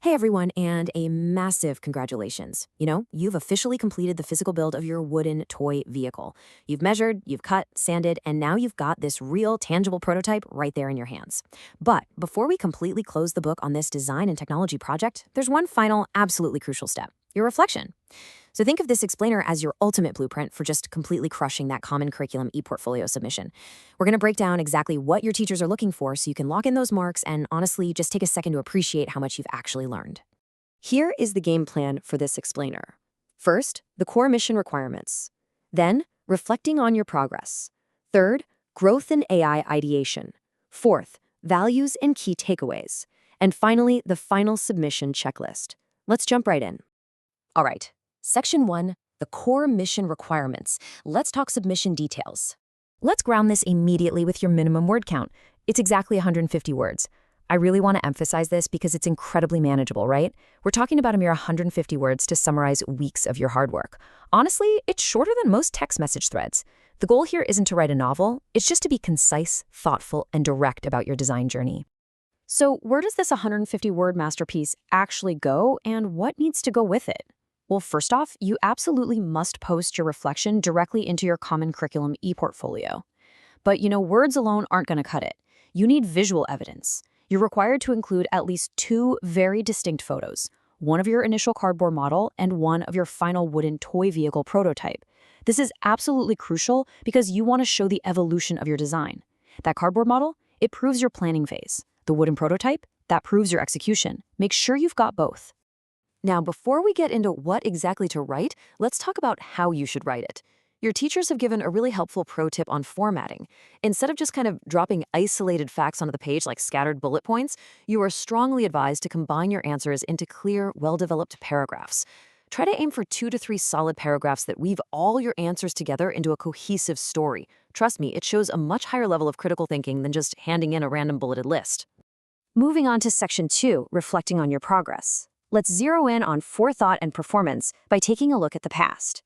Hey everyone, and a massive congratulations. You've officially completed the physical build of your wooden toy vehicle. You've measured, you've cut, sanded, and now you've got this real, tangible prototype right there in your hands. But before we completely close the book on this design and technology project, there's one final, absolutely crucial step: your reflection. So think of this explainer as your ultimate blueprint for just completely crushing that common curriculum e-portfolio submission. We're going to break down exactly what your teachers are looking for so you can lock in those marks and honestly just take a second to appreciate how much you've actually learned. Here is the game plan for this explainer. First, the core mission requirements. Then, reflecting on your progress. Third, growth in AI ideation. Fourth, values and key takeaways. And finally, the final submission checklist. Let's jump right in. All right. Section 1, the core mission requirements. Let's talk submission details. Let's ground this immediately with your minimum word count. It's exactly 150 words. I really want to emphasize this because it's incredibly manageable, right? We're talking about a mere 150 words to summarize weeks of your hard work. Honestly, it's shorter than most text message threads. The goal here isn't to write a novel, it's just to be concise, thoughtful, and direct about your design journey. So where does this 150-word masterpiece actually go, and what needs to go with it? Well, first off, you absolutely must post your reflection directly into your Common Curriculum e-portfolio. But words alone aren't going to cut it. You need visual evidence. You're required to include at least 2 very distinct photos, one of your initial cardboard model and one of your final wooden toy vehicle prototype. This is absolutely crucial because you want to show the evolution of your design. That cardboard model, it proves your planning phase. The wooden prototype, that proves your execution. Make sure you've got both. Now, before we get into what exactly to write, let's talk about how you should write it. Your teachers have given a really helpful pro tip on formatting. Instead of just kind of dropping isolated facts onto the page like scattered bullet points, you are strongly advised to combine your answers into clear, well-developed paragraphs. Try to aim for 2 to 3 solid paragraphs that weave all your answers together into a cohesive story. Trust me, it shows a much higher level of critical thinking than just handing in a random bulleted list. Moving on to Section 2, reflecting on your progress. Let's zero in on forethought and performance by taking a look at the past.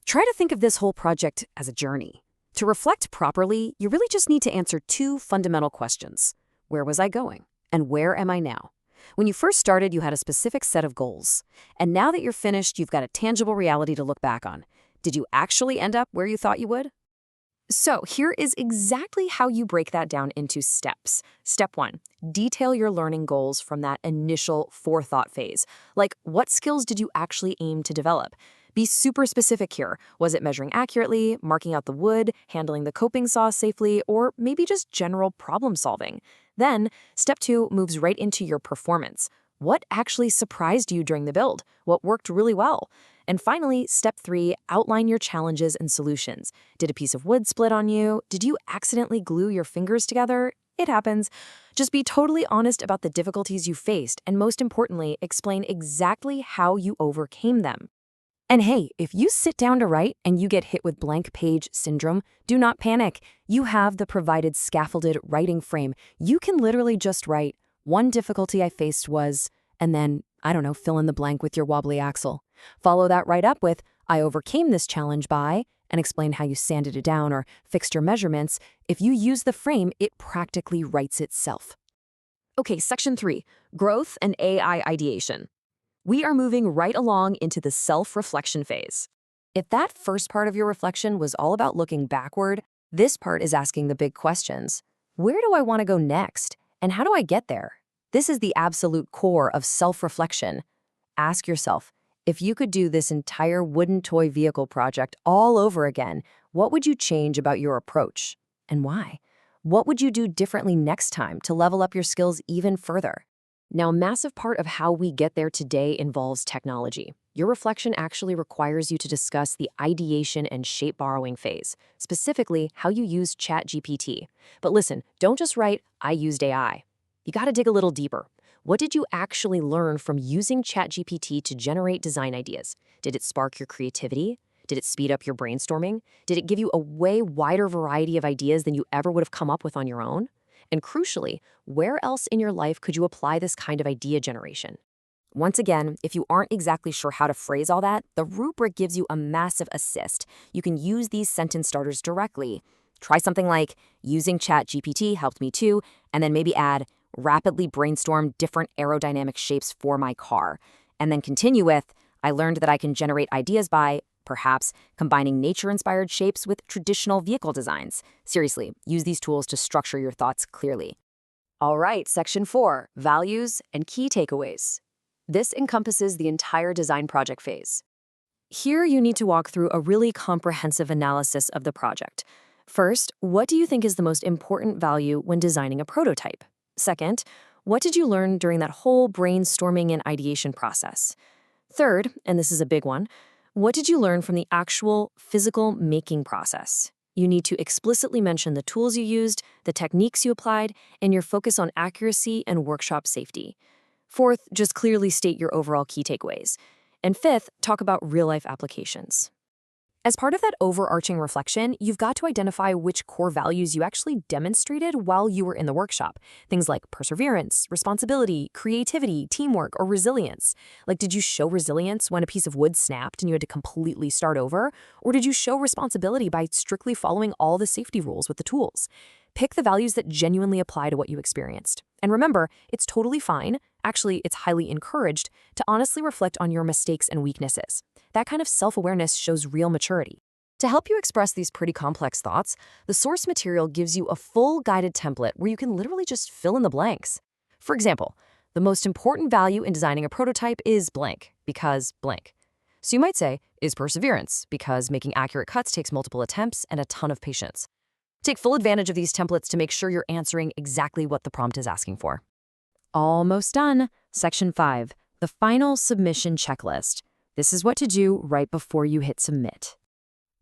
Try to think of this whole project as a journey. To reflect properly, you really just need to answer 2 fundamental questions. Where was I going? And where am I now? When you first started, you had a specific set of goals. And now that you're finished, you've got a tangible reality to look back on. Did you actually end up where you thought you would? So here is exactly how you break that down into steps. Step 1, detail your learning goals from that initial forethought phase. Like, what skills did you actually aim to develop? Be super specific here. Was it measuring accurately, marking out the wood, handling the coping saw safely, or maybe just general problem solving? Then, step 2 moves right into your performance. What actually surprised you during the build? What worked really well? And finally, step 3, outline your challenges and solutions. Did a piece of wood split on you? Did you accidentally glue your fingers together? It happens. Just be totally honest about the difficulties you faced, and most importantly, explain exactly how you overcame them. And hey, if you sit down to write and you get hit with blank page syndrome, do not panic. You have the provided scaffolded writing frame. You can literally just write, "One difficulty I faced was," and then, I don't know, fill in the blank with your wobbly axle. Follow that right up with, "I overcame this challenge by," and explain how you sanded it down or fixed your measurements. If you use the frame, it practically writes itself. Okay, Section 3, growth and AI ideation. We are moving right along into the self-reflection phase. If that first part of your reflection was all about looking backward, this part is asking the big questions. Where do I want to go next? And how do I get there? This is the absolute core of self-reflection. Ask yourself, if you could do this entire wooden toy vehicle project all over again, what would you change about your approach? And why? What would you do differently next time to level up your skills even further? Now, a massive part of how we get there today involves technology. Your reflection actually requires you to discuss the ideation and shape borrowing phase, specifically how you use ChatGPT. But listen, don't just write, "I used AI." You got to dig a little deeper. What did you actually learn from using ChatGPT to generate design ideas? Did it spark your creativity? Did it speed up your brainstorming? Did it give you a way wider variety of ideas than you ever would have come up with on your own? And crucially, where else in your life could you apply this kind of idea generation? Once again, if you aren't exactly sure how to phrase all that, the rubric gives you a massive assist. You can use these sentence starters directly. Try something like, "Using ChatGPT helped me too," and then maybe add, rapidly brainstorm different aerodynamic shapes for my car. And then continue with, I learned that I can generate ideas by, perhaps, combining nature-inspired shapes with traditional vehicle designs. Seriously, use these tools to structure your thoughts clearly. All right, section 4, values and key takeaways. This encompasses the entire design project phase. Here you need to walk through a really comprehensive analysis of the project. First, what do you think is the most important value when designing a prototype? Second, what did you learn during that whole brainstorming and ideation process? Third, and this is a big one, what did you learn from the actual physical making process? You need to explicitly mention the tools you used, the techniques you applied, and your focus on accuracy and workshop safety. Fourth, just clearly state your overall key takeaways. And fifth, talk about real-life applications. As part of that overarching reflection, you've got to identify which core values you actually demonstrated while you were in the workshop. Things like perseverance, responsibility, creativity, teamwork, or resilience. Like, did you show resilience when a piece of wood snapped and you had to completely start over? Or did you show responsibility by strictly following all the safety rules with the tools? Pick the values that genuinely apply to what you experienced. And remember, it's totally fine, actually it's highly encouraged, to honestly reflect on your mistakes and weaknesses. That kind of self-awareness shows real maturity. To help you express these pretty complex thoughts, the source material gives you a full guided template where you can literally just fill in the blanks. For example, the most important value in designing a prototype is blank, because blank. So you might say, is perseverance, because making accurate cuts takes multiple attempts and a ton of patience. Take full advantage of these templates to make sure you're answering exactly what the prompt is asking for. Almost done. Section 5, the final submission checklist. This is what to do right before you hit submit.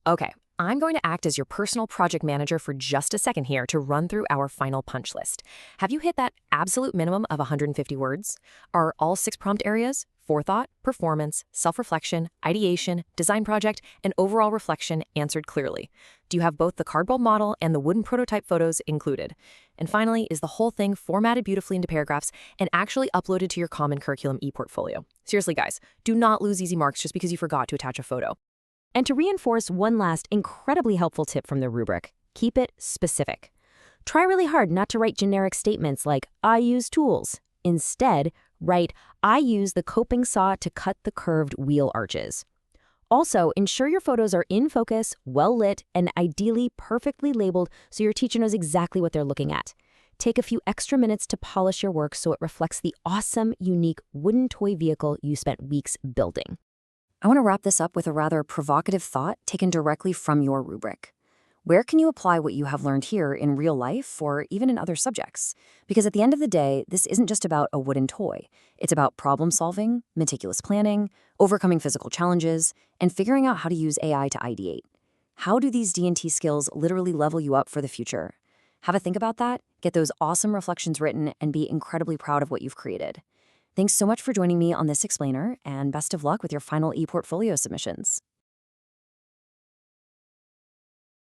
Okay, I'm going to act as your personal project manager for just a second here to run through our final punch list. Have you hit that absolute minimum of 150 words? Are all 6 prompt areas, forethought, performance, self-reflection, ideation, design project, and overall reflection answered clearly? Do you have both the cardboard model and the wooden prototype photos included? And finally, is the whole thing formatted beautifully into paragraphs and actually uploaded to your Common Curriculum e-portfolio? Seriously, guys, do not lose easy marks just because you forgot to attach a photo. And to reinforce one last incredibly helpful tip from the rubric, keep it specific. Try really hard not to write generic statements like, I use tools. Instead, write, I use the coping saw to cut the curved wheel arches. Also, ensure your photos are in focus, well-lit, and ideally perfectly labeled so your teacher knows exactly what they're looking at. Take a few extra minutes to polish your work so it reflects the awesome, unique wooden toy vehicle you spent weeks building. I want to wrap this up with a rather provocative thought taken directly from your rubric. Where can you apply what you have learned here in real life or even in other subjects? Because at the end of the day, this isn't just about a wooden toy. It's about problem solving, meticulous planning, overcoming physical challenges, and figuring out how to use AI to ideate. How do these D&T skills literally level you up for the future? Have a think about that, get those awesome reflections written, and be incredibly proud of what you've created. Thanks so much for joining me on this explainer, and best of luck with your final e-portfolio submissions.